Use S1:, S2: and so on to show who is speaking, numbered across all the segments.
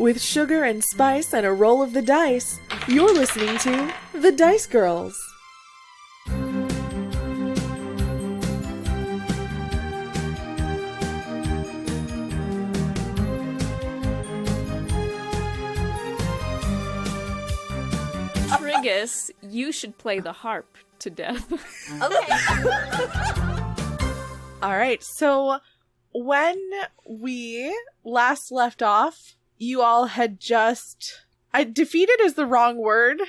S1: With sugar and spice and a roll of the dice, you're listening to The Dice Girls.
S2: Triggus, you should play the harp to death.
S3: Okay.
S1: All right, so when we last left off, you all had just... defeated is the wrong word.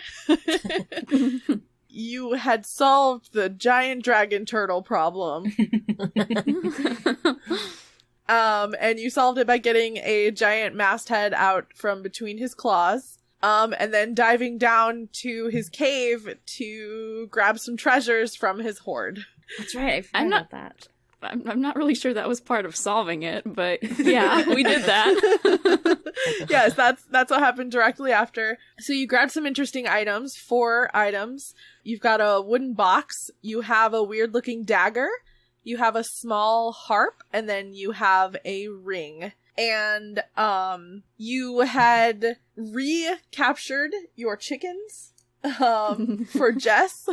S1: You had solved the giant dragon turtle problem. And you solved it by getting a giant masthead out from between his claws. And then diving down to his cave to grab some treasures from his hoard.
S3: That's right. I forgot about that.
S2: I'm not really sure that was part of solving it, but yeah, we did that.
S1: Yes, that's what happened directly after. So you grabbed some interesting items, 4 items. You've got a wooden box. You have a weird looking dagger. You have a small harp, and then you have a ring. And you had recaptured your chickens for Jess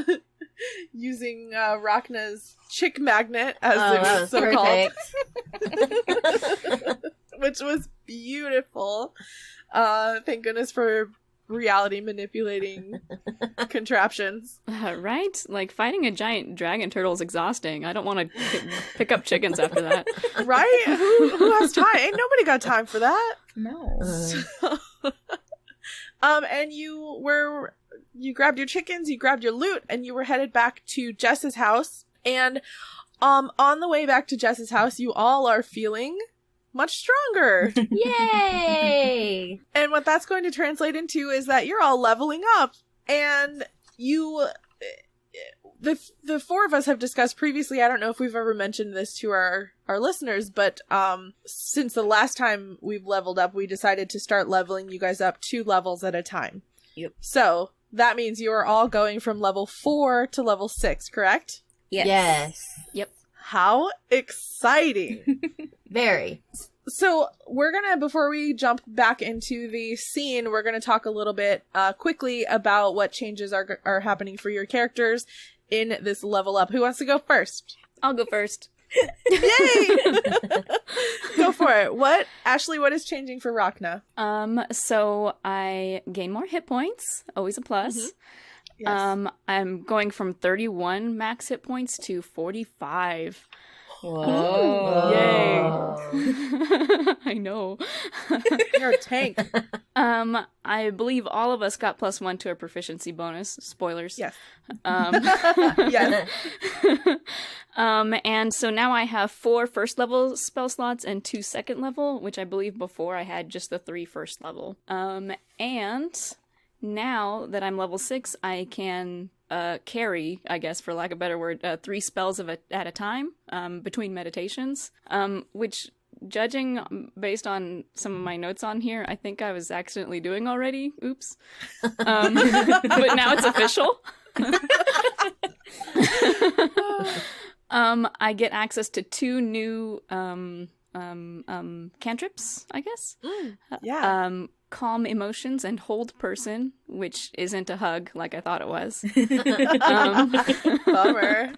S1: using Rhakna's chick magnet, as it's so called, which was beautiful. Thank goodness for reality manipulating contraptions.
S2: Right? Like, fighting a giant dragon turtle is exhausting. I don't want to pick up chickens after that.
S1: Right? Who has time? Ain't nobody got time for that.
S3: No.
S1: And you grabbed your chickens, you grabbed your loot, and you were headed back to Jess's house. And on the way back to Jess's house, you all are feeling much stronger.
S3: Yay!
S1: And what that's going to translate into is that you're all leveling up. And the 4 of us have discussed previously, I don't know if we've ever mentioned this to our listeners, but since the last time we've leveled up, we decided to start leveling you guys up 2 levels at a time.
S3: Yep.
S1: So that means you are all going from level 4 to level 6, correct?
S3: Yes.
S2: Yep.
S1: How exciting.
S3: Very.
S1: So we're gonna, before we jump back into the scene, we're gonna talk a little bit quickly about what changes are happening for your characters in this level up. Who wants to go first?
S2: I'll go first.
S1: Yay! Go for it. Ashley, what is changing for Rhakna?
S2: So I gain more hit points, always a plus.
S1: Mm-hmm. Yes.
S2: I'm going from 31 max hit points to 45.
S3: Whoa.
S2: Yay. I know.
S1: You're a tank.
S2: I believe all of us got +1 to our proficiency bonus. Spoilers.
S1: Yes.
S2: Yes.
S1: Yes.
S2: And so now I have 4 first level spell slots and 2 second level, which I believe before I had just the 3 first level. And now that I'm level 6, I can carry, I guess, for lack of a better word, 3 spells at a time between meditations, which, judging based on some of my notes on here, I think I was accidentally doing already. Oops. But now it's official. I get access to 2 new cantrips, I guess.
S1: Yeah.
S2: Calm emotions and hold person, which isn't a hug like I thought it was.
S1: Bummer.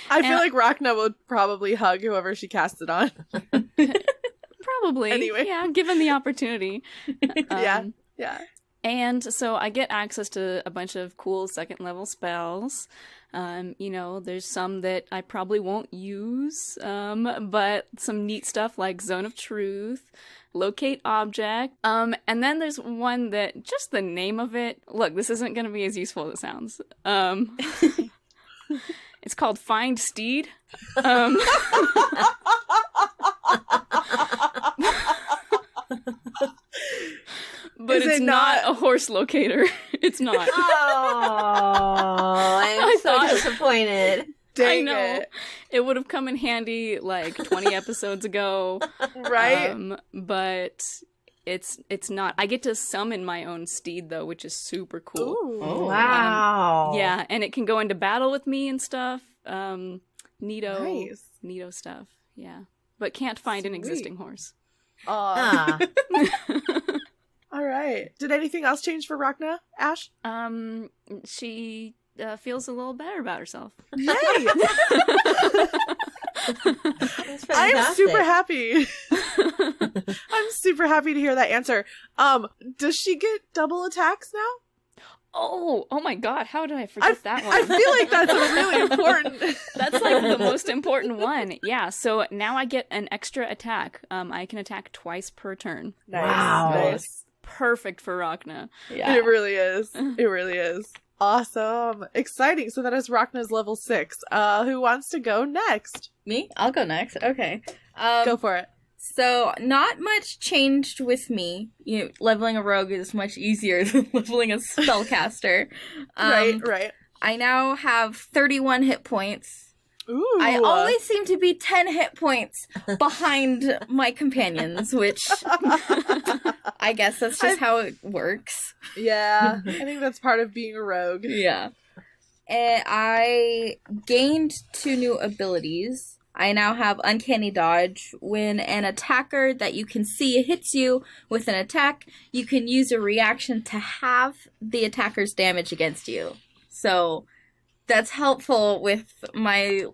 S1: I feel like Rhakna would probably hug whoever she casts it on.
S2: Probably.
S1: Anyway.
S2: Yeah, given the opportunity.
S1: Yeah.
S2: And so I get access to a bunch of cool second level spells. There's some that I probably won't use, but some neat stuff like Zone of Truth, Locate Object, and then there's one that, just the name of it, look, this isn't going to be as useful as it sounds. It's called Find Steed. But it's not a horse locator. It's not.
S3: Oh, I'm so disappointed.
S1: Dang
S2: I know.
S1: it.
S2: It would have come in handy like 20 episodes ago.
S1: Right?
S2: But it's not. I get to summon my own steed, though, which is super cool.
S1: Ooh.
S3: Oh, wow.
S2: Yeah, and it can go into battle with me and stuff. Neato stuff. Yeah. But can't find an existing horse.
S3: Ah.
S1: right. Did anything else change for Rhakna, Ash?
S2: She feels a little better about herself.
S1: Yay!
S3: That's
S1: I'm super
S3: fantastic.
S1: happy. I'm super happy to hear that answer. Does she get double attacks now?
S2: Oh my god, how did I forget that one?
S1: I feel like that's a really important.
S2: That's like the most important one. Yeah, so now I get an extra attack. I can attack twice per turn.
S1: Nice.
S3: Wow.
S1: Nice.
S2: Perfect for Rhakna.
S3: Yeah.
S1: It really is. It really is. Awesome. Exciting. So that is Rhakna's level 6. Who wants to go next?
S4: Me? I'll go next. Okay.
S1: Go for it.
S4: So, not much changed with me. Leveling a rogue is much easier than leveling a spellcaster.
S1: Right.
S4: I now have 31 hit points.
S1: Ooh.
S4: I always seem to be 10 hit points behind my companions, which I guess that's just how it works.
S1: Yeah, I think that's part of being a rogue.
S4: Yeah. And I gained 2 new abilities. I now have Uncanny Dodge. When an attacker that you can see hits you with an attack, you can use a reaction to halve the attacker's damage against you. So that's helpful with my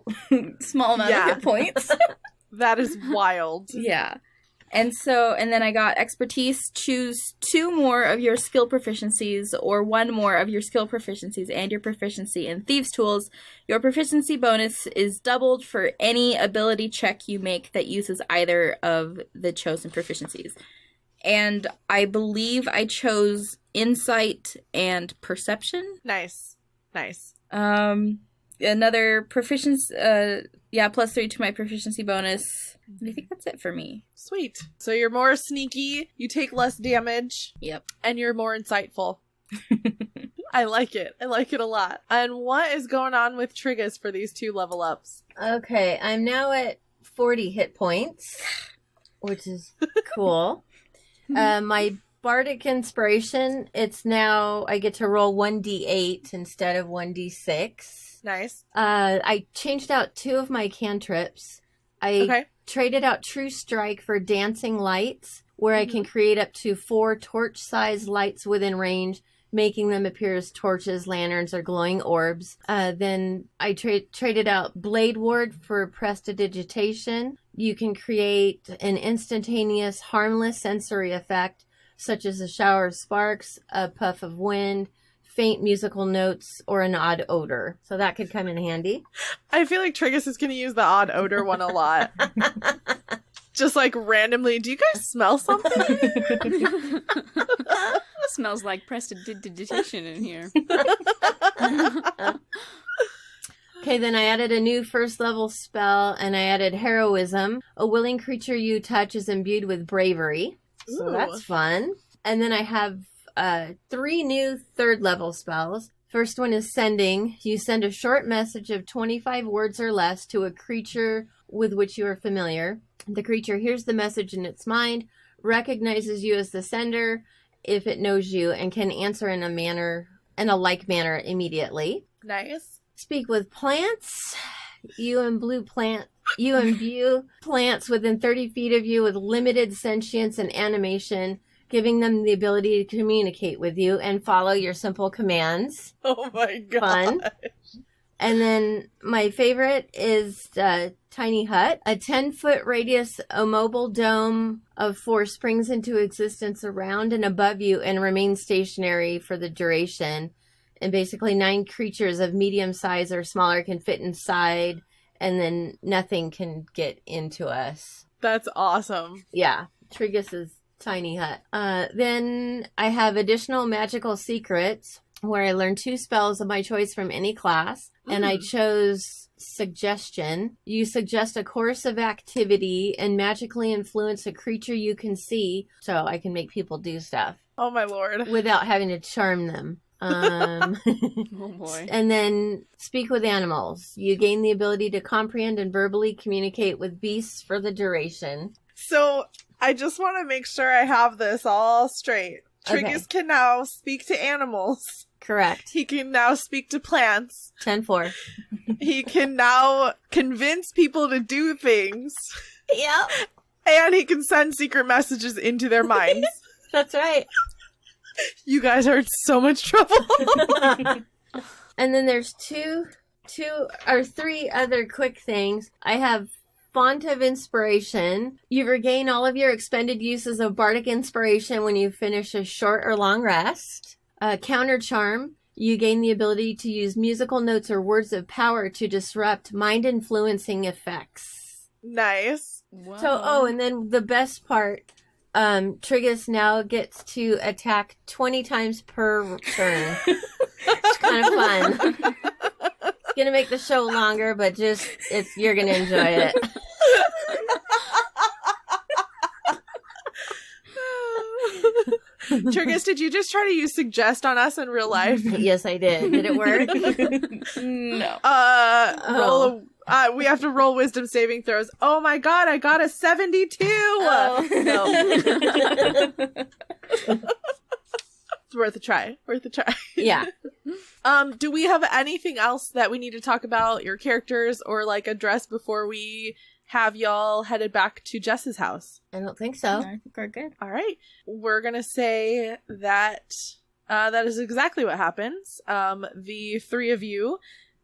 S4: small amount of hit points.
S1: That is wild.
S4: Yeah. And then I got Expertise. Choose 2 more of your skill proficiencies or 1 more of your skill proficiencies and your proficiency in Thieves' Tools. Your proficiency bonus is doubled for any ability check you make that uses either of the chosen proficiencies. And I believe I chose Insight and Perception.
S1: Nice.
S4: Another proficiency, +3 to my proficiency bonus. And I think that's it for me.
S1: Sweet. So you're more sneaky, you take less damage,
S4: Yep.
S1: and you're more insightful. I like it. I like it a lot. And what is going on with Triggus for these 2 level ups?
S3: Okay, I'm now at 40 hit points, which is cool. My Bardic Inspiration, it's now, I get to roll 1d8 instead of 1d6.
S1: Nice.
S3: I changed out 2 of my cantrips. I traded out True Strike for Dancing Lights, where I can create up to 4 torch-sized lights within range, making them appear as torches, lanterns, or glowing orbs. Then I traded out Blade Ward for Prestidigitation. You can create an instantaneous, harmless sensory effect, such as a shower of sparks, a puff of wind, faint musical notes, or an odd odor. So that could come in handy.
S1: I feel like Triggus is going to use the odd odor one a lot. Just like randomly, do you guys smell something?
S2: Smells like prestidigitation in here.
S3: Okay, then I added a new first level spell, and I added Heroism. A willing creature you touch is imbued with bravery. So that's fun. And then I have 3 new third level spells. First one is Sending. You send a short message of 25 words or less to a creature with which you are familiar. The creature hears the message in its mind, recognizes you as the sender if it knows you, and can answer in a like manner immediately.
S1: Nice.
S3: Speak with plants. You imbue plants within 30 feet of you with limited sentience and animation, giving them the ability to communicate with you and follow your simple commands.
S1: Oh my god.
S3: Fun. And then my favorite is Tiny Hut. A 10-foot radius immobile dome of 4 springs into existence around and above you and remains stationary for the duration. And basically 9 creatures of medium size or smaller can fit inside, and then nothing can get into us.
S1: That's awesome.
S3: Yeah, Triggus' Tiny Hut. Then I have additional magical secrets, where I learned 2 spells of my choice from any class, and I chose Suggestion. You suggest a course of activity and magically influence a creature you can see, so I can make people do stuff.
S1: Oh my lord.
S3: Without having to charm them.
S2: Oh boy.
S3: And then Speak with Animals. You gain the ability to comprehend and verbally communicate with beasts for the duration.
S1: So, I just want to make sure I have this all straight. Triggus can now speak to animals.
S3: Correct.
S1: He can now speak to plants.
S3: 10-4.
S1: He can now convince people to do things.
S3: Yep.
S1: And he can send secret messages into their minds.
S3: That's right.
S1: You guys are in so much trouble.
S3: And then there's two or three other quick things. I have Font of Inspiration. You regain all of your expended uses of bardic inspiration when you finish a short or long rest. Counter Charm. You gain the ability to use musical notes or words of power to disrupt mind-influencing effects.
S1: Nice.
S2: Whoa.
S3: So, and then the best part, Triggus now gets to attack 20 times per turn. It's kind of fun. It's gonna make the show longer, but you're gonna enjoy it.
S1: Triggus, did you just try to use suggest on us in real life?
S3: Yes, I did. Did it work?
S4: No.
S1: We have to roll wisdom saving throws. Oh my god, I got a 72!
S3: Oh.
S1: No. It's worth a try.
S3: Yeah.
S1: Do we have anything else that we need to talk about, your characters, or like address before we have y'all headed back to Jess's house?
S3: I don't think so.
S4: I think we're good.
S1: All right. We're going to say that that is exactly what happens. The three of you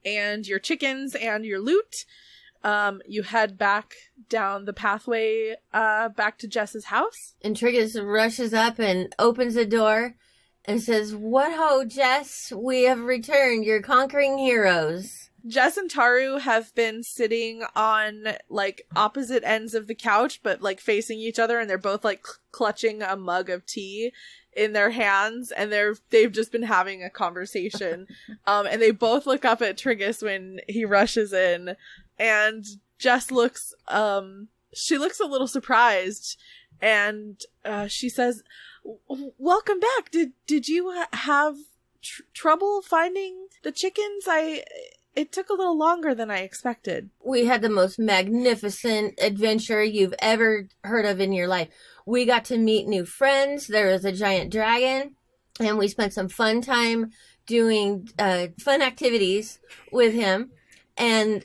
S1: and your chickens and your loot, you head back down the pathway back to Jess's house.
S3: And Triggus rushes up and opens the door and says, "What ho, Jess? We have returned. You're conquering heroes."
S1: Jess and Taru have been sitting on like opposite ends of the couch, but like facing each other, and they're both like clutching a mug of tea in their hands, and they've just been having a conversation. And they both look up at Triggus when he rushes in, and Jess looks she looks a little surprised, and she says, "Welcome back. Did you have trouble finding the chickens? It took a little longer than I expected."
S3: We had the most magnificent adventure you've ever heard of in your life. We got to meet new friends. There was a giant dragon, and we spent some fun time doing fun activities with him. And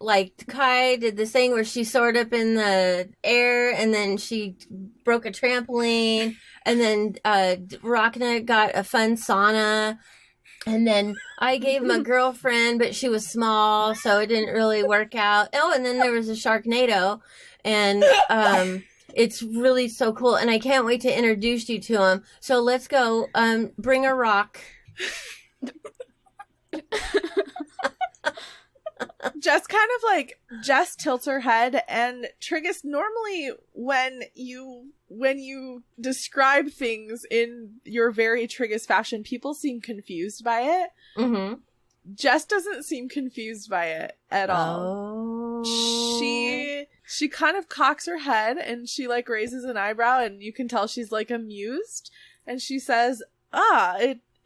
S3: like Kai did this thing where she soared up in the air, and then she broke a trampoline, and then Rhakna got a fun sauna. And then I gave him a girlfriend, but she was small, so it didn't really work out. Oh, and then there was a Sharknado, and it's really so cool. And I can't wait to introduce you to him. So let's go. Bring a rock.
S1: Jess tilts her head, and Triggus, normally when you describe things in your very Triggus fashion, people seem confused by it.
S3: Mm-hmm.
S1: Jess doesn't seem confused by it at all. She kind of cocks her head, and she like raises an eyebrow, and you can tell she's like amused, and she says,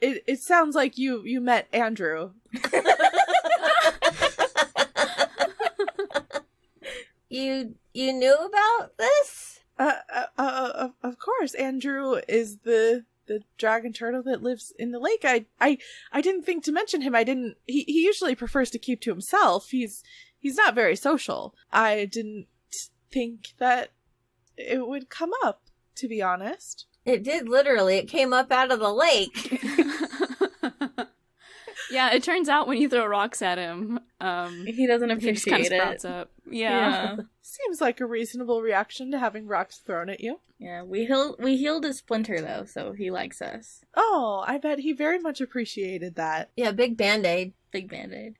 S1: it sounds like you met Andrew."
S3: You knew about this?
S1: Of course. Andrew is the dragon turtle that lives in the lake. I didn't think to mention him. He usually prefers to keep to himself. He's not very social. I didn't think that it would come up, to be honest.
S3: It did, literally. It came up out of the lake.
S2: Yeah, it turns out when you throw rocks at him,
S4: he doesn't appreciate
S2: he just kind of
S4: it.
S2: sprouts up. Yeah.
S1: Seems like a reasonable reaction to having rocks thrown at you.
S4: Yeah, we healed his splinter though, so he likes us.
S1: Oh, I bet he very much appreciated that.
S3: Yeah, big Band-Aid.
S4: Big Band-Aid.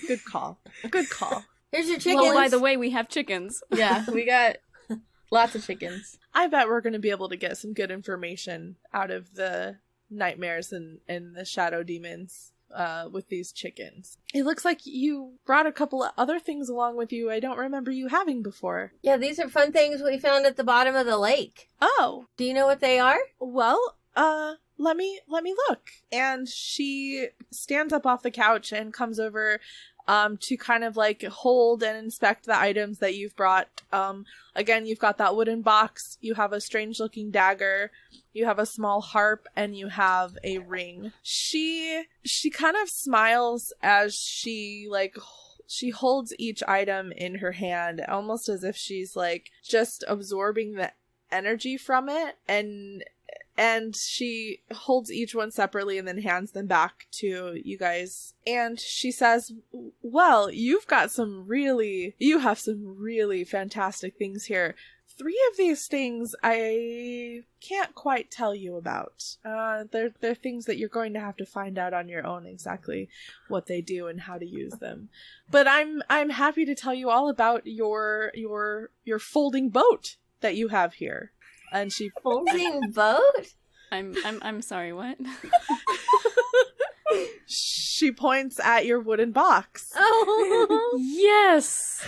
S1: Good call. Good call.
S3: Here's your chickens.
S2: Well, by the way, we have chickens.
S4: Yeah, we got lots of chickens.
S1: I bet we're going to be able to get some good information out of the nightmares and the shadow demons with these chickens. It looks like you brought a couple of other things along with you I don't remember you having before.
S3: Yeah, these are fun things we found at the bottom of the lake.
S1: Oh.
S3: Do you know what they are?
S1: Well, let me look. And she stands up off the couch and comes over to kind of like hold and inspect the items that you've brought. Again, you've got that wooden box, you have a strange looking dagger, you have a small harp, and you have a ring. She kind of smiles as she holds each item in her hand, almost as if she's like just absorbing the energy from it, and And she holds each one separately and then hands them back to you guys. And she says, well, you have some really fantastic things here. 3 of these things I can't quite tell you about. They're things that you're going to have to find out on your own exactly what they do and how to use them. But I'm happy to tell you all about your folding boat that you have here. And she
S3: folding boat?
S2: I'm sorry, what?
S1: She points at your wooden box.
S3: Oh,
S2: yes.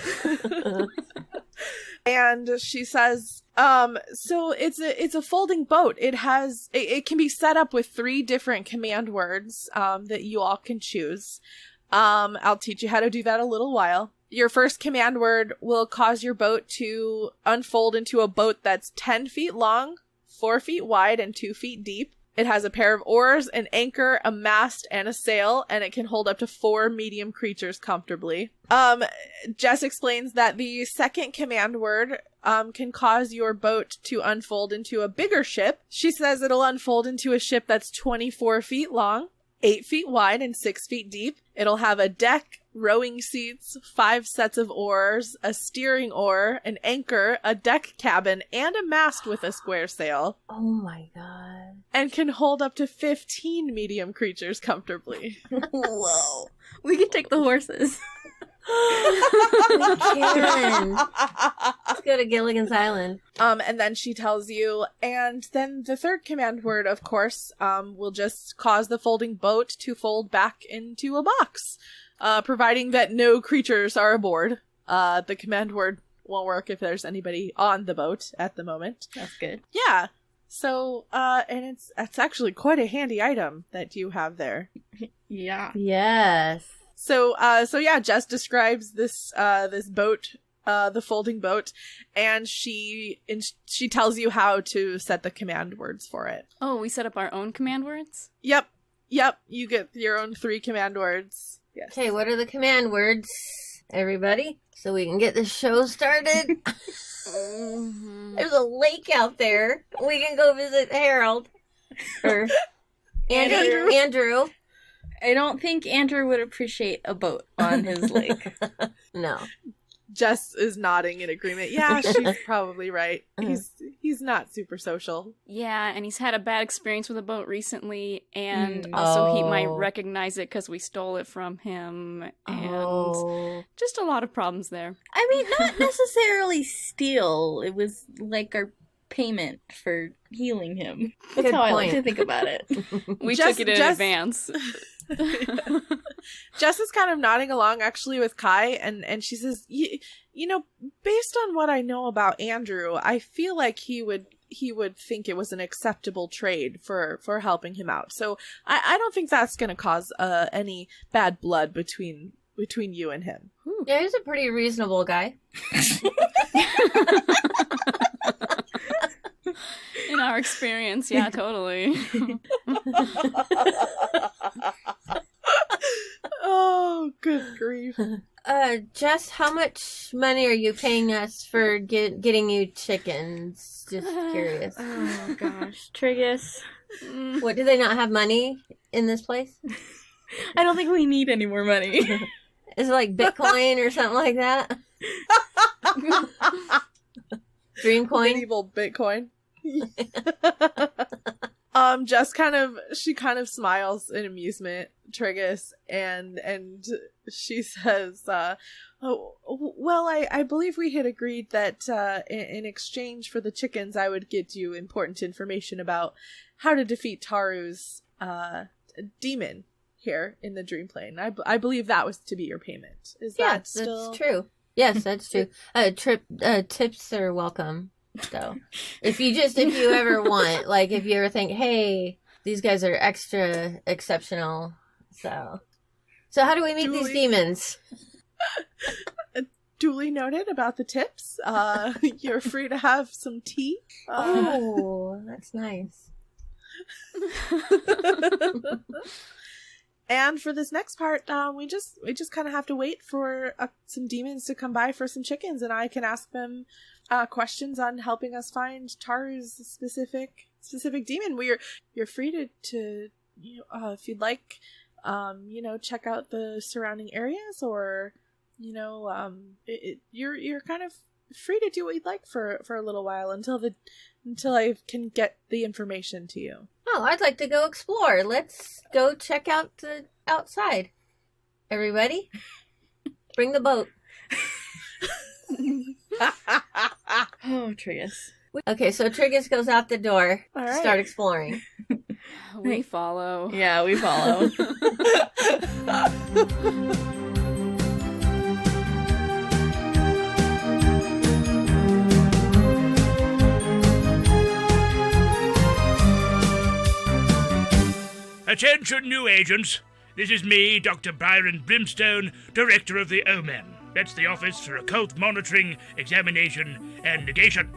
S1: And she says, so it's a folding boat. It can be set up with 3 different command words that you all can choose. I'll teach you how to do that a little while. Your first command word will cause your boat to unfold into a boat that's 10 feet long, 4 feet wide, and 2 feet deep. It has a pair of oars, an anchor, a mast, and a sail, and it can hold up to 4 medium creatures comfortably. Jess explains that the second command word can cause your boat to unfold into a bigger ship. She says it'll unfold into a ship that's 24 feet long, 8 feet wide, and 6 feet deep. It'll have a deck, rowing seats, 5 sets of oars, a steering oar, an anchor, a deck cabin, and a mast with a square sail.
S3: Oh my god.
S1: And can hold up to 15 medium creatures comfortably.
S4: Whoa. We can take the horses.
S3: Karen. Let's go to Gilligan's Island.
S1: And then she tells you, and then the third command word, of course, will just cause the folding boat to fold back into a box, providing that no creatures are aboard. The command word won't work if there's anybody on the boat at the moment.
S4: That's good.
S1: Yeah. So, and it's actually quite a handy item that you have there.
S4: Yeah.
S3: Yes.
S1: So yeah, Jess describes this boat, the folding boat, and she tells you how to set the command words for it.
S2: Oh, we set up our own command words?
S1: Yep. You get your own 3 command words. Yes.
S3: Okay, what are the command words, everybody? So we can get this show started. There's a lake out there. We can go visit Harold. Or Andrew.
S4: I don't think Andrew would appreciate a boat on his lake.
S3: No.
S1: Jess is nodding in agreement. Yeah, she's probably right. He's not super social.
S2: Yeah, and he's had a bad experience with a boat recently, and also he might recognize it because we stole it from him, and just a lot of problems there.
S4: I mean, not necessarily steal. It was like our payment for healing him. That's how I like to think about it.
S2: We took it in advance.
S1: Jess is kind of nodding along actually with Kai, and she says, you know, based on what I know about Andrew, I feel like he would think it was an acceptable trade for helping him out. So I don't think that's going to cause any bad blood between you and him.
S3: Yeah, he's a pretty reasonable guy.
S2: In our experience, yeah, totally.
S1: Oh, good grief.
S3: Jess, how much money are you paying us for getting you chickens? Just curious.
S4: Oh, gosh. Triggus.
S3: What, do they not have money in this place?
S4: I don't think we need any more money.
S3: Is it like Bitcoin or something like that? Dreamcoin?
S1: Medieval Bitcoin. Jess kind of smiles in amusement, Triggus, and she says, oh, well, I believe we had agreed that in exchange for the chickens, I would get you important information about how to defeat Taru's demon here in the dream plane. I believe that was to be your payment. Is that still...
S3: That's true. Yes, that's true. Tips are welcome. So, if you ever want, like, if you ever think, hey, these guys are extra exceptional. So how do we meet these demons?
S1: Duly noted about the tips. You're free to have some tea.
S3: Oh, that's nice.
S1: And for this next part, we just kind of have to wait for some demons to come by for some chickens, and I can ask them questions on helping us find Taru's specific demon, you're free to if you'd like, check out the surrounding areas, or you're kind of free to do what you'd like for a little while until I can get the information to you.
S3: Oh, I'd like to go explore. Let's go check out the outside. Everybody, bring the boat.
S4: Oh, Triggus.
S3: Okay, so Triggus goes out the door
S1: All
S3: to
S1: right.
S3: start exploring.
S2: We follow.
S4: Yeah, we follow.
S5: Attention, new agents. This is me, Dr. Byron Brimstone, Director of the OMEN. That's the Office for Occult Monitoring, Examination, and Negation.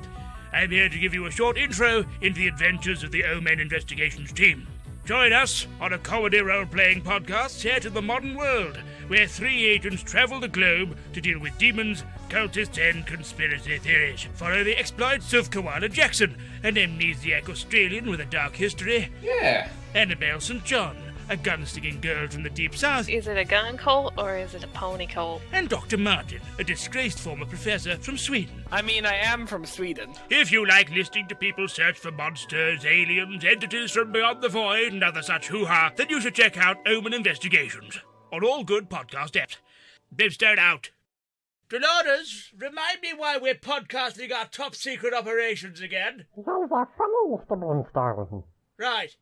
S5: I'm here to give you a short intro into the adventures of the OMEN Investigations team. Join us on a comedy role-playing podcast set in the modern world, where 3 agents travel the globe to deal with demons, cultists, and conspiracy theories. Follow the exploits of Koala Jackson, an amnesiac Australian with a dark history.
S6: Yeah.
S5: Annabelle St. John, a gun-sticking girl from the deep south.
S7: Is it a gun cult or is it a pony cult?
S5: And Dr. Martin, a disgraced former professor from Sweden.
S6: I mean, I am from Sweden.
S5: If you like listening to people search for monsters, aliens, entities from beyond the void, and other such hoo-ha, then you should check out Omen Investigations on all good podcast apps. Bibstone out. Dolores, remind me why we're podcasting our top-secret operations again. Right.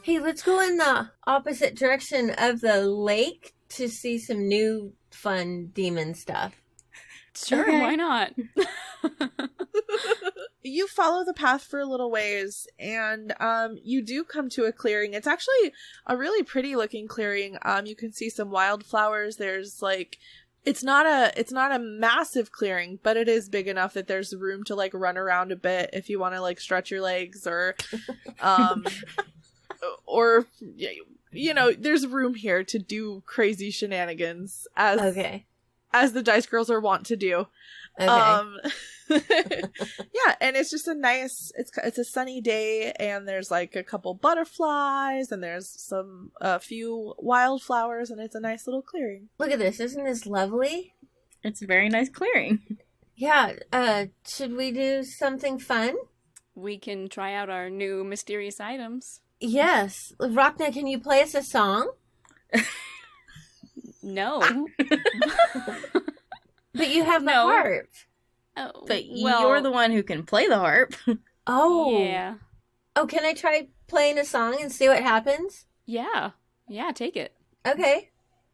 S3: Hey, let's go in the opposite direction of the lake to see some new fun demon stuff.
S2: Sure,
S3: Okay.
S2: why not?
S1: You follow the path for a little ways, and you do come to a clearing. It's actually a really pretty looking clearing. You can see some wildflowers. There's it's not a massive clearing, but it is big enough that there's room to run around a bit if you want to stretch your legs, or or there's room here to do crazy shenanigans as the Dice Girls are wont to do.
S3: Okay.
S1: Yeah, and it's just it's a sunny day, and there's a couple butterflies, and there's a few wildflowers, and it's a nice little clearing.
S3: Look at this. Isn't this lovely?
S4: It's a very nice clearing.
S3: Yeah, should we do something fun?
S2: We can try out our new mysterious items.
S3: Yes. Rhakna, can you play us a song?
S2: No.
S3: But you have the
S2: No.
S3: harp.
S2: Oh,
S4: But
S2: well,
S4: you're the one who can play the harp.
S3: Oh.
S2: Yeah.
S3: Oh, can I try playing a song and see what happens?
S2: Yeah. Yeah, take it.
S3: Okay.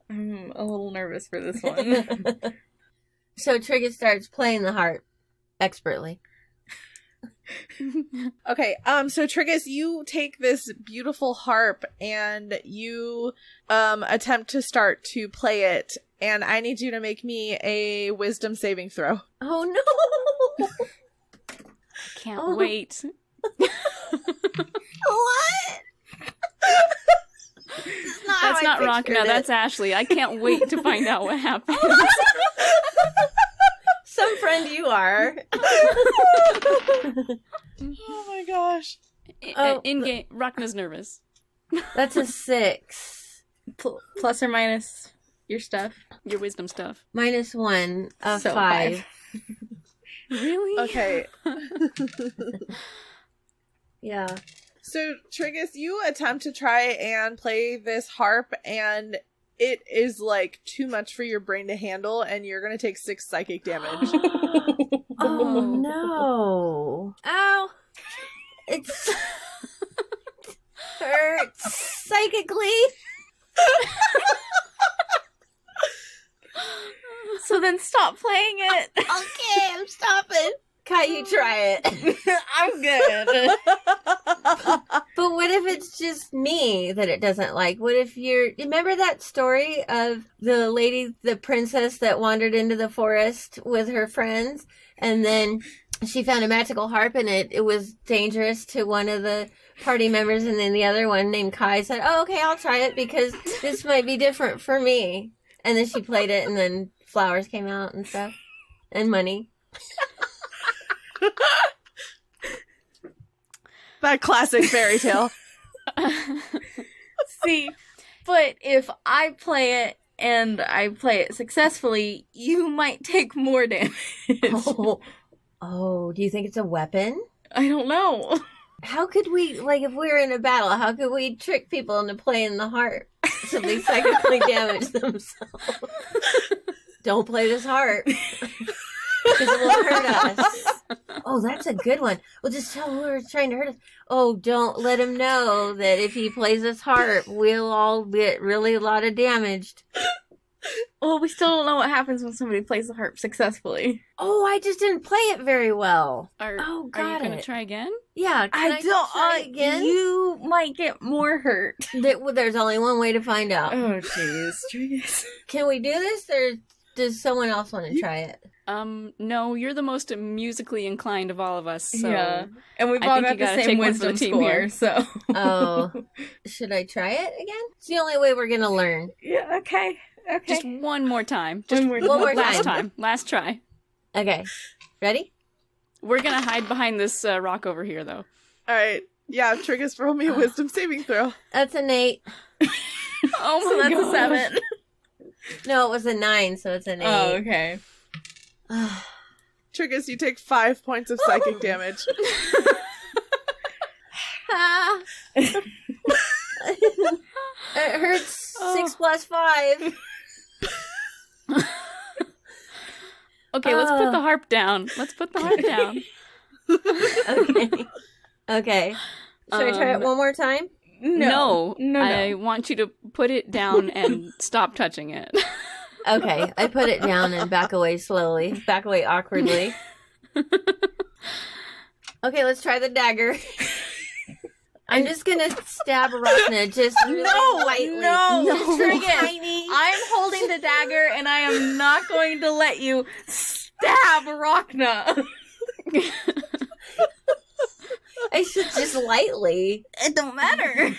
S4: I'm a little nervous for this one.
S3: So Triggus starts playing the harp expertly.
S1: Okay, so Triggus, you take this beautiful harp and you attempt to start to play it, and I need you to make me a wisdom saving throw.
S3: Oh no!
S2: Can't
S3: Oh.
S2: wait.
S3: What?
S2: That's not Rhakna, that's Ashley. I can't wait to find out what happens.
S3: Some friend you are.
S1: Oh my gosh.
S3: Oh.
S2: In game, Rhakna's nervous.
S3: That's a 6.
S4: Plus or minus your stuff.
S2: Your wisdom stuff.
S3: -1, a
S4: So
S3: 5.
S2: Really?
S1: Okay.
S3: Yeah.
S1: So Triggus, you attempt to try and play this harp, and it is too much for your brain to handle, and you're gonna take 6 psychic damage.
S3: Oh no. Ow. It's hurts psychically.
S4: So then stop playing it.
S3: Okay, I'm stopping. Kai, you try it.
S4: I'm good.
S3: But what if it's just me that it doesn't like? What if remember that story of the lady, the princess that wandered into the forest with her friends, and then she found a magical harp and it was dangerous to one of the party members, and then the other one named Kai said, "Oh, okay, I'll try it because this might be different for me." And then she played it, and then flowers came out and stuff. And money.
S1: That classic fairy tale.
S4: See, but if I play it and I play it successfully, you might take more damage.
S3: Oh, do you think it's a weapon?
S4: I don't know.
S3: How could we, like, if we were in a battle, how could we trick people into playing the harp so they psychically damage themselves? Don't play this harp. Because it will hurt us. Oh, that's a good one. We'll just tell him we're trying to hurt us. Oh, don't let him know that if he plays this harp, we'll all get really a lot of damaged.
S4: Well, we still don't know what happens when somebody plays the harp successfully.
S3: Oh, I just didn't play it very well.
S2: Are you going to try again?
S3: Yeah, can I
S4: don't
S3: try again?
S4: You might get more hurt.
S3: There's only one way to find out.
S4: Oh, jeez. Triggus.
S3: Can we do this, or does someone else want to try it?
S2: No, you're the most musically inclined of all of us, so...
S4: Yeah. And we've
S2: I
S4: all
S2: think
S4: got
S2: you
S4: the
S2: gotta
S4: same
S2: take one for the
S4: wisdom
S2: team
S4: score,
S2: here.
S4: so...
S3: Oh. Should I try it again? It's the only way we're going to learn.
S4: Yeah, okay.
S2: Just one more time. Just
S4: One more
S2: last
S3: time.
S2: time. Last try.
S3: Okay. Ready?
S2: We're gonna hide behind this rock over here, though.
S1: Alright. Yeah, Triggus, roll me a wisdom saving throw.
S3: That's an 8.
S2: Oh
S4: So
S2: my
S4: that's
S2: god.
S4: a 7.
S3: No, it was a 9, so it's an 8.
S4: Oh, okay.
S1: Triggus, you take 5 points of psychic damage.
S3: Ah. It hurts 6 plus 5.
S2: Okay, let's put the harp down. Let's put the harp down.
S3: Okay. Okay. Should I try it one more time?
S2: No.
S4: No.
S2: I want you to put it down and stop touching it.
S3: Okay. I put it down and back away slowly. Back away awkwardly. Okay, let's try the dagger. I'm just gonna stab Rhakna just really lightly.
S4: No, Triggus.
S3: Tiny.
S4: I'm holding the dagger, and I am not going to let you stab Rhakna.
S3: I should just lightly.
S4: It don't matter.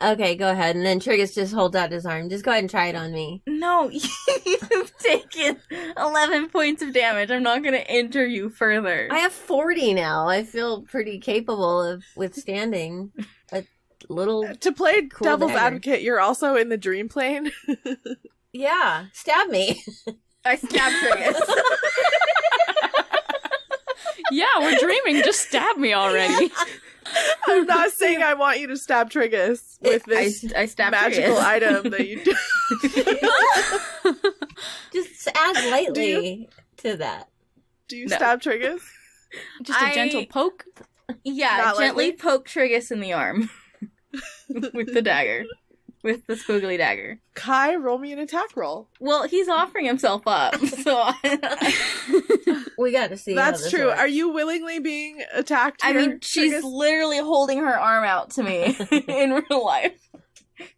S3: Okay, go ahead. And then Triggus just holds out his arm. Just go ahead and try it on me.
S4: No, you've taken 11 points of damage. I'm not going to enter you further.
S3: I have 40 now. I feel pretty capable of withstanding a little...
S1: To play
S3: Cool
S1: devil's
S3: dagger.
S1: advocate, you're also in the dream plane.
S3: Yeah, stab me.
S4: I stabbed Triggus.
S2: Yeah, we're dreaming. Just stab me already.
S1: I'm not saying I want you to stab Triggus with this
S4: I stabbed
S1: magical
S4: Triggus.
S1: item that you do.
S3: Just add lightly to that.
S1: Do you
S4: No.
S1: stab Triggus?
S2: Just a gentle poke.
S4: Yeah,
S1: Not
S4: gently
S1: lightly?
S4: poke Triggus in the arm. With the dagger. With the spoogly dagger.
S1: Kai, roll me an attack roll.
S4: Well, he's offering himself up, so
S3: We got to see how
S1: That's
S3: this
S1: true.
S3: works.
S1: Are you willingly being attacked
S4: I
S1: here,
S4: mean, she's
S1: Triggus?
S4: literally holding her arm out to me in real life.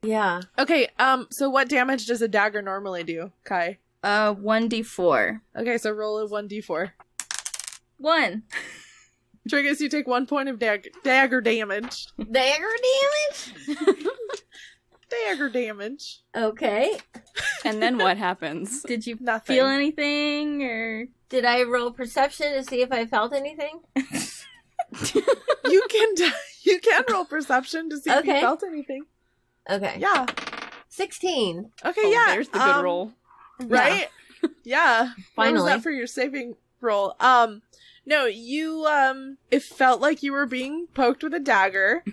S3: Yeah.
S1: Okay, so what damage does a dagger normally do, Kai?
S4: 1d4.
S1: Okay, so roll a 1d4.
S4: 1.
S1: Triggus, you take 1 point of dagger damage.
S3: Dagger damage?
S1: Dagger damage.
S3: Okay.
S2: And then what happens?
S4: Did you
S1: Nothing.
S4: feel anything, or...
S3: Did I roll perception to see if I felt anything?
S1: You can roll perception to see if you
S3: Okay.
S1: felt anything.
S3: Okay.
S1: Yeah.
S3: 16.
S1: Okay,
S2: Oh,
S1: yeah.
S2: there's the good roll.
S1: Right? Yeah. What was
S3: Finally.
S1: that for your saving roll? No, you, it felt like you were being poked with a dagger,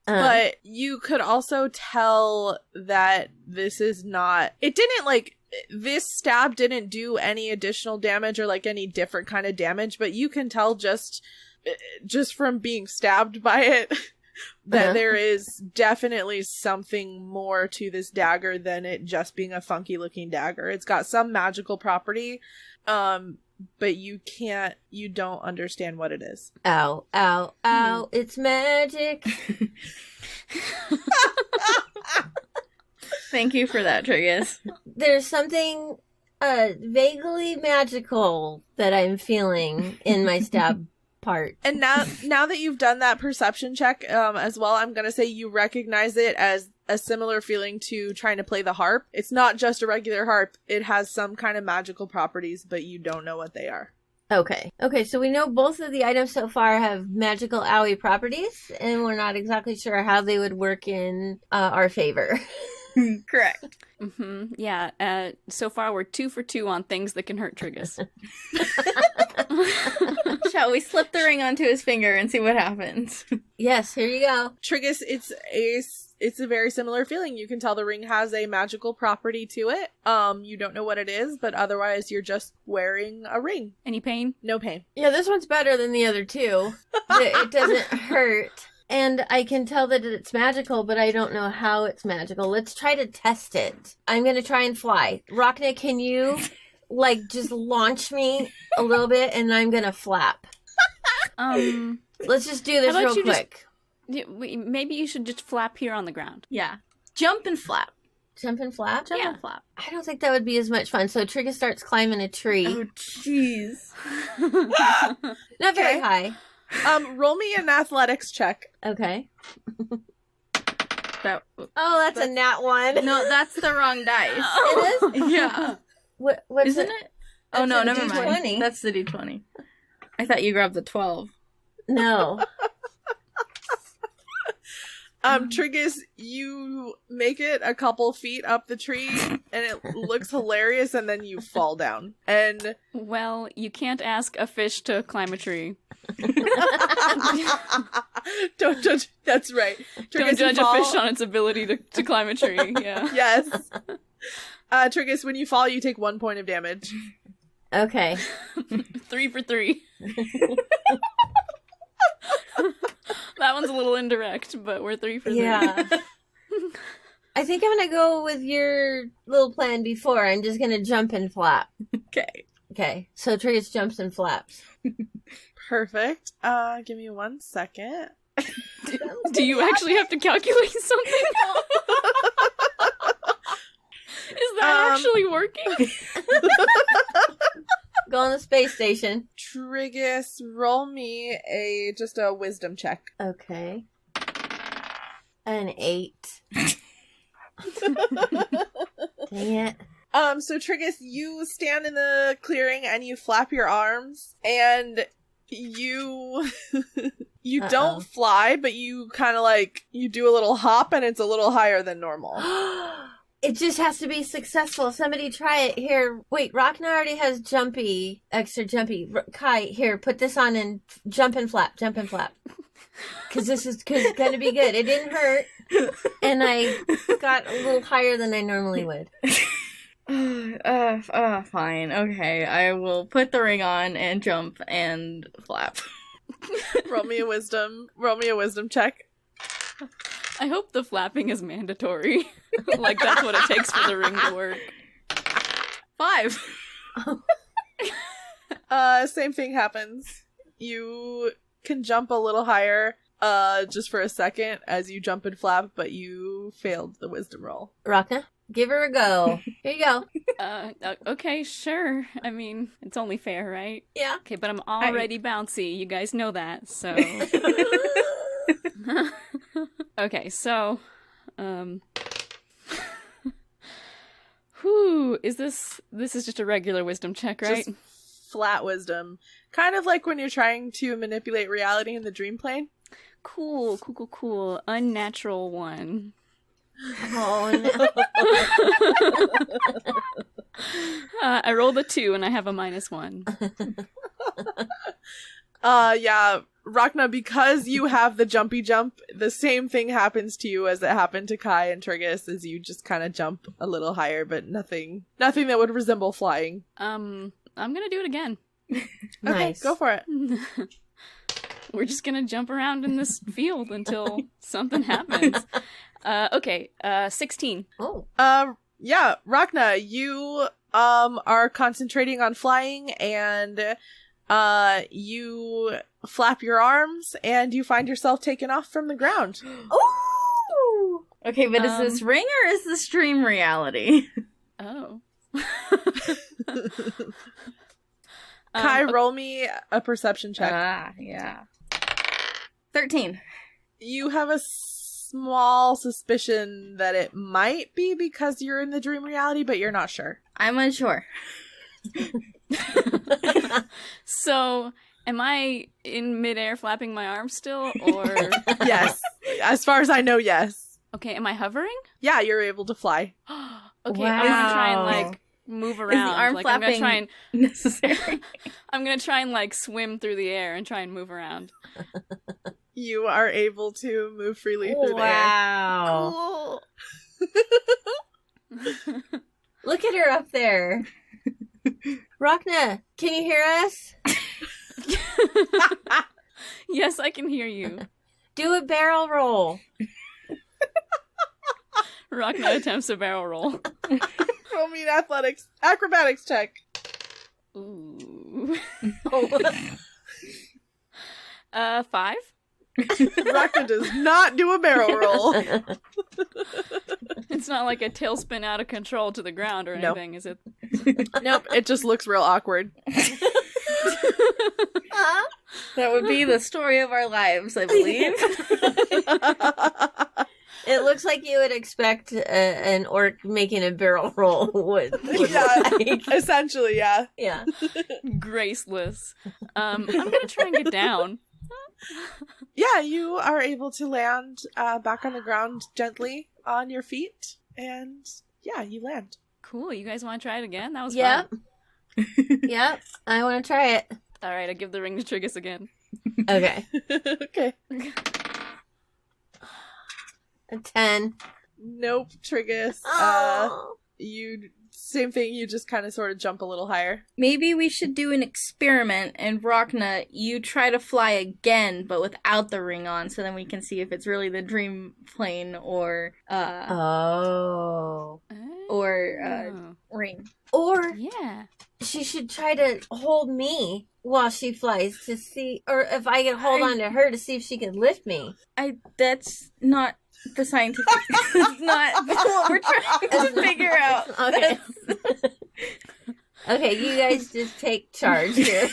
S1: but you could also tell that this is not, it didn't, like, this stab didn't do any additional damage or, like, any different kind of damage, but you can tell just from being stabbed by it that there is definitely something more to this dagger than it just being a funky looking dagger. It's got some magical property, but you don't understand what it is.
S3: Ow, ow, ow, it's magic.
S4: Thank you for that, Triggus.
S3: There's something vaguely magical that I'm feeling in my stab part.
S1: And now that you've done that perception check as well, I'm going to say you recognize it as a similar feeling to trying to play the harp. It's not just a regular harp. It has some kind of magical properties, but you don't know what they are.
S3: Okay, so we know both of the items so far have magical owie properties, and we're not exactly sure how they would work in our favor.
S4: Correct.
S2: Mm-hmm. Yeah, so far we're 2 for 2 on things that can hurt Triggus.
S4: Shall we slip the ring onto his finger and see what happens?
S3: Yes, here you go.
S1: Triggus, it's a very similar feeling. You can tell the ring has a magical property to it. You don't know what it is, but otherwise you're just wearing a ring.
S2: Any pain?
S1: No pain.
S3: Yeah, this one's better than the other two. It doesn't hurt. And I can tell that it's magical, but I don't know how it's magical. Let's try to test it. I'm going to try and fly. Rhakna, can you, just launch me a little bit, and I'm going to flap? Let's just do this real quick.
S2: Maybe you should just flap here on the ground.
S4: Yeah. Jump and flap.
S3: Jump and flap?
S4: Jump and flap.
S3: I don't think that would be as much fun. So Triggus starts climbing a tree.
S4: Oh, jeez.
S3: Not very high.
S1: Roll me an athletics check.
S3: Okay.
S4: Oh,
S3: that's a nat 1.
S4: No, that's the wrong dice.
S3: It is?
S4: Yeah.
S3: What's
S4: Isn't it? Oh, no, never
S3: D20.
S4: mind. That's the D20. I thought you grabbed the 12.
S3: No.
S1: Triggus, you make it a couple feet up the tree, and it looks hilarious, and then you fall down. And
S2: well, you can't ask a fish to climb a tree.
S1: Don't judge. That's right. Triggus,
S2: don't judge a fish on its ability to climb a tree. Yeah.
S1: Yes. Triggus, when you fall, you take 1 point of damage.
S3: Okay.
S2: 3 for 3. That one's a little indirect, but we're 3 for 3.
S3: Yeah. I think I'm going to go with your little plan before. I'm just going to jump and flap. Okay. So Triggus jumps and flaps.
S1: Perfect. Give me 1 second.
S2: Do you actually have to calculate something? Is that actually working?
S3: Go on the space station.
S1: Triggus, roll me just a wisdom check.
S3: Okay. An 8. Dang it.
S1: So Triggus, you stand in the clearing and you flap your arms, and you don't fly, but you kind of you do a little hop, and it's a little higher than normal.
S3: It just has to be successful. Somebody try it. Here, wait, Rhakna already has extra jumpy. Kai, here, put this on and jump and flap. Because it's going to be good. It didn't hurt, and I got a little higher than I normally would.
S4: Fine. Okay, I will put the ring on and jump and flap.
S1: Roll me a wisdom check.
S2: I hope the flapping is mandatory. That's what it takes for the ring to work.
S4: 5.
S1: Same thing happens. You can jump a little higher, just for a second as you jump and flap, but you failed the wisdom roll.
S3: Rhakna, give her a go. Here you go.
S2: Okay, sure. I mean, it's only fair, right?
S3: Yeah.
S2: Okay, but I'm already bouncy. You guys know that, so... Okay, so, this is just a regular wisdom check, right?
S1: Just flat wisdom. Kind of like when you're trying to manipulate reality in the dream plane.
S2: Cool. Unnatural 1.
S3: Oh, no.
S2: I rolled a 2 and I have a -1.
S1: Yeah, Rhakna, because you have the jumpy jump, the same thing happens to you as it happened to Kai and Triggus, as you just kind of jump a little higher, but nothing that would resemble flying.
S2: I'm gonna do it again.
S3: Nice.
S1: Okay, go for it.
S2: We're just gonna jump around in this field until something happens. Okay, 16.
S3: Oh.
S1: Yeah, Rhakna, you are concentrating on flying, and you flap your arms, and you find yourself taken off from the ground.
S3: Ooh!
S4: Okay, but is this ring or is this dream reality?
S2: Oh.
S1: Kai, roll me a perception check.
S4: Yeah. 13.
S1: You have a small suspicion that it might be because you're in the dream reality, but you're not sure.
S4: I'm unsure.
S2: So, am I in midair flapping my arms still, or?
S1: Yes. As far as I know, yes.
S2: Okay, am I hovering?
S1: Yeah, you're able to fly.
S2: Okay,
S3: Wow.
S2: I'm gonna try and like move around.
S4: Is the arm
S2: like I'm gonna
S4: flapping
S2: try and
S4: necessary?
S2: I'm gonna try and like swim through the air and try and move around.
S1: You are able to move freely through
S3: Wow.
S2: Cool.
S3: Look at her up there. Rhakna, can you hear us?
S2: Yes, I can hear you.
S3: Do a barrel roll.
S2: Rhakna attempts a barrel roll.
S1: the air. Roll me an acrobatics check.
S2: Ooh.
S3: Oh.
S2: 5?
S1: Rhakna does not do a barrel roll.
S2: It's not like a tailspin out of control to the ground or
S1: Nope.
S2: anything, is it?
S1: Nope, it just looks real awkward.
S4: That would be the story of our lives, I believe.
S3: It looks like you would expect an orc making a barrel roll would
S1: Yeah.
S3: like.
S1: Essentially, yeah.
S3: Yeah.
S2: Graceless. I'm gonna try and get down.
S1: Yeah, you are able to land back on the ground gently on your feet, and yeah, you land.
S2: Cool, you guys want to try it again? That was
S3: Yep.
S2: fun.
S3: Yep. I want to try it.
S2: Alright, I give the ring to Triggus again.
S3: Okay.
S1: Okay.
S3: A 10.
S1: Nope, Triggus.
S3: Oh.
S1: You same thing. You just kind of sort of jump a little higher.
S4: Maybe we should do an experiment, and Rhakna, you try to fly again, but without the ring on, so then we can see if it's really the dream plane or
S3: Oh.
S4: ring.
S3: Or
S2: Yeah.
S3: she should try to hold me while she flies to see, or if I can hold on to her to see if she can lift me.
S4: That's not the scientific. That's not what we're trying to figure out.
S3: Okay. Okay, you guys just take charge here.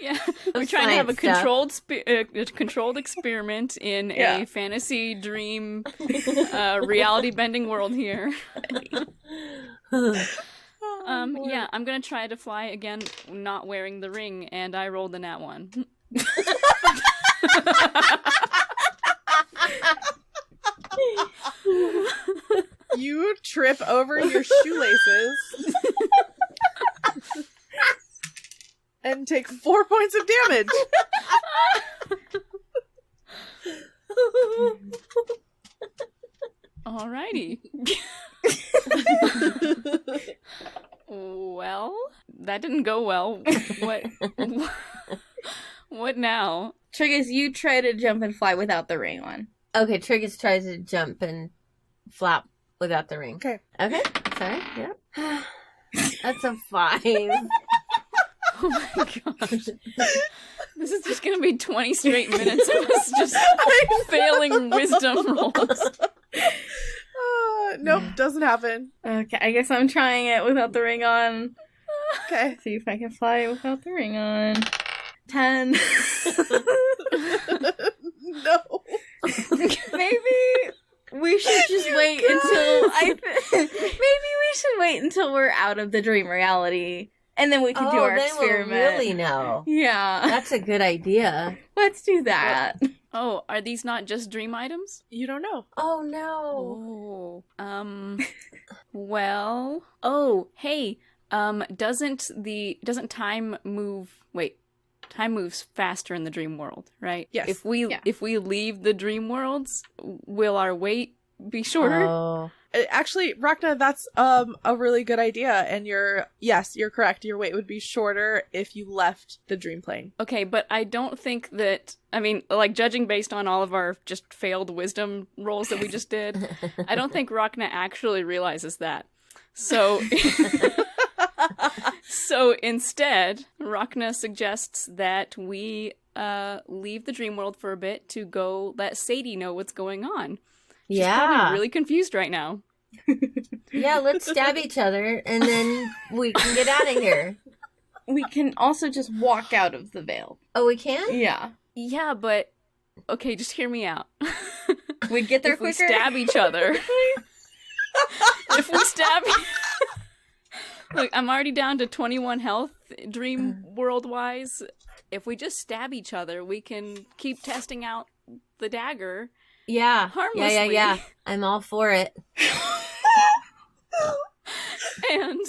S2: Yeah, we're trying to have a
S3: science stuff.
S2: controlled experiment in
S4: Yeah.
S2: a fantasy dream reality bending world here. Yeah, I'm gonna try to fly again, not wearing the ring, and I rolled a nat 1.
S1: You trip over your shoelaces and take 4 points of damage.
S2: Alrighty. Well, that didn't go well. What now?
S4: Triggus, you try to jump and fly without the ring on.
S3: Okay, Triggus tries to jump and flap without the ring.
S1: Okay.
S3: Okay, sorry, yeah. That's a 5.
S2: Oh my gosh. This is just gonna be 20 straight minutes of us just failing wisdom rolls.
S1: Nope, doesn't happen.
S4: Okay, I guess I'm trying it without the ring on.
S1: Okay.
S4: See if I can fly without the ring on. 10.
S1: No.
S4: Maybe we should just wait until maybe we should wait until we're out of the dream reality, and then we can do our
S3: then
S4: experiment.
S3: we'll really know.
S4: Yeah,
S3: That's a good idea.
S4: let's do that.
S2: Oh, are these not just dream items?
S1: You don't know.
S3: Oh no.
S2: Oh. Well. Oh, hey. Doesn't time move? Wait. Time moves faster in the dream world, right?
S1: Yes.
S2: If we leave the dream worlds, will our wait be shorter?
S3: Oh.
S1: Actually, Rhakna, that's a really good idea, and you're correct. Your wait would be shorter if you left the dream plane.
S2: Okay, but I don't think that, I mean, like, judging based on all of our just failed wisdom rolls that we just did, I don't think Rhakna actually realizes that. So, so instead, Rhakna suggests that we leave the dream world for a bit to go let Sadie know what's going on. She's probably really confused right now.
S3: Yeah, let's stab each other, and then we can get out of here.
S4: We can also just walk out of the veil.
S3: Oh, we can?
S4: Yeah.
S2: Yeah, but okay, just hear me out.
S4: We get there
S2: if
S4: quicker.
S2: We stab each other. If we stab. Look, I'm already down to 21 health, dream world wise. If we just stab each other, we can keep testing out the dagger.
S3: Yeah.
S2: Harmlessly.
S3: Yeah. I'm all for it.
S2: And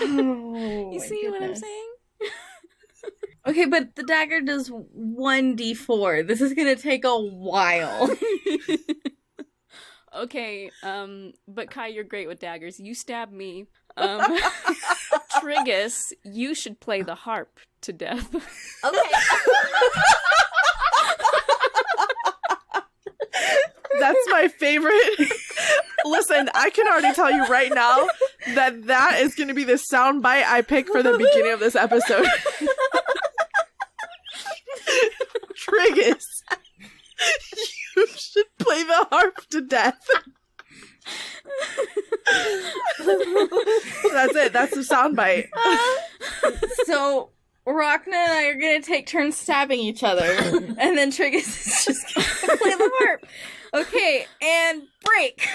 S4: Oh,
S2: you see what I'm saying?
S4: Okay, but the dagger does 1d4. This is gonna take a while.
S2: Okay, but Kai, you're great with daggers. You stab me. Triggus, you should play the harp to death.
S3: Okay.
S1: That's my favorite. Listen, I can already tell you right now that is going to be the soundbite I pick for the beginning of this episode. Triggus, you should play the harp to death. That's it. That's the soundbite.
S4: So Rhakna and I are gonna take turns stabbing each other, and then Triggus is just gonna play the harp. Okay, and break.